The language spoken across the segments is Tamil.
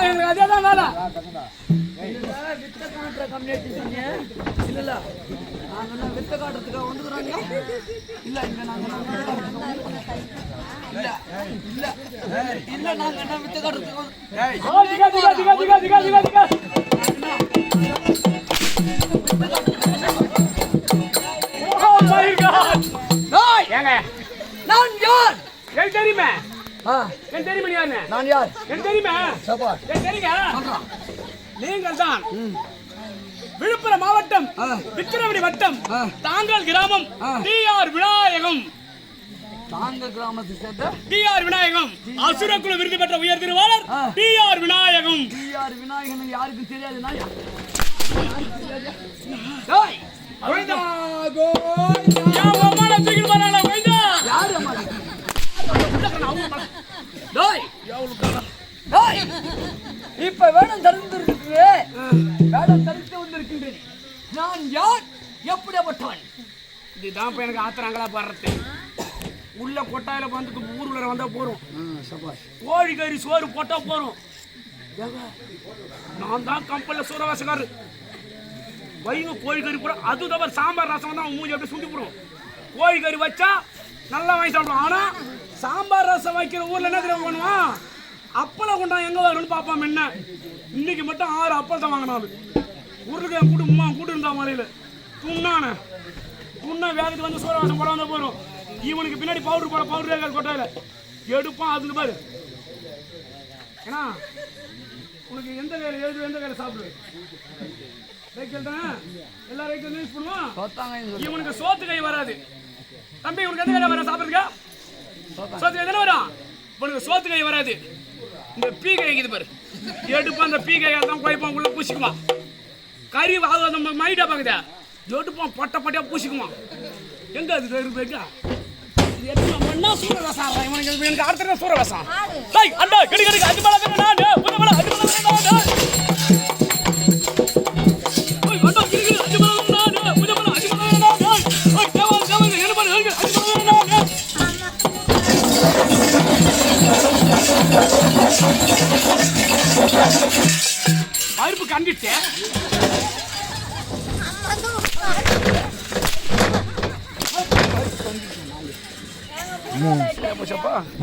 எங்களுக்கு அதே தான் வேலை. வித்த காட்டுற கம்யூனிட்டி இல்ல நாங்க வித்த காட்டுறதுக்காக வந்துக்கிறாங்க. இல்ல இங்க நாங்க இல்ல இல்ல இல்ல நாங்க என்ன வித்த காட்டுறதுக்கு ஏங்க நான் யார் எனக்கு தெரியுமே. எனக்கு தெரியுமா யாருன்னு? நான் யார் எனக்கு தெரியுமே. சபாஷ் எனக்கு தெரியுங்க. நீங்கள் தான் விழுப்புரம் மாவட்டம் விக்கிரவாண்டி வட்டம் தாங்கல் கிராமம் டிஆர் விநாயகம். தாங்கல் கிராமத்தை சேர்ந்த டிஆர் விநாயகம் அசுரக்குழு விருது பெற்ற உயர் திருவாளர் டிஆர் விநாயகம். டிஆர் விநாயகன் யாருக்கும் தெரியாது. நான் இப்ப வேடம் தரித்திருக்கிறேன். வேடம் தரித்து வந்திருக்கின்றேன். நான் யார் எப்படிப்பட்டவன்? இதுதான் இப்ப எனக்கு ஆத்திரங்களா பாடுறது. உள்ள கொட்டாயில வந்து ஊருக்குள்ள வந்தா போறோம். கோழி கறி சோறு போட்டா போறோம். நான் தான் கம்பெனில சூறவாசக்காரு. வைங்க கோழி கறி போட அது தவிர சாம்பார் ரசம் தான் மூஞ்சி அப்படியே சுண்டி போடும். கோழி கறி வச்சா நல்லா வாங்கி சாப்பிடுவோம். ஆனா சாம்பார் ரசம் வைக்கிற ஊர்ல என்ன தெரியும் பண்ணுவான்? அப்பளம் கொண்டா எங்க வரும்னு பாப்பான். என்ன இன்னைக்கு மட்டும் 6 அப்பளத்தை வாங்கினாலும் உருளைக்காய் கூட்டு இருந்தா மலையில துண்ணான வேகத்துக்கு வந்து சூறவாசம் போட வந்தா போறோம். இவனுக்கு பின்னாடி பவுடர் கொட்டாயில எடுப்பான். அதுக்கு பாரு ஏன்னா உனக்கு எந்த வேலை எழுது எந்த வேலை சாப்பிடுவேன் எல்லாரும் யூஸ் பண்ணுவான். இவனுக்கு சோத்து கை வராது. தம்பி உனக்கு எந்த வேலை வர சாப்பிடுறதுக்கா? சோத்து கை தானே வரும். உனக்கு சோத்து கை வராது. இந்த பீ கை இது பாரு எடுப்பான். அந்த பீ கையால் தான் குழைப்பான். உள்ள பூசிக்குவான். கறி நம்ம மைடா பாக்குதா எடுப்பான். பட்டையா பூசிக்குவான். எங்க அது இருக்கா? சூரவாசம் எனக்கு அடுத்த சூரவாசம் அண்டா கடி கடி அது மேல பருப்பு கண்டிட்டு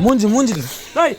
மூஞ்சி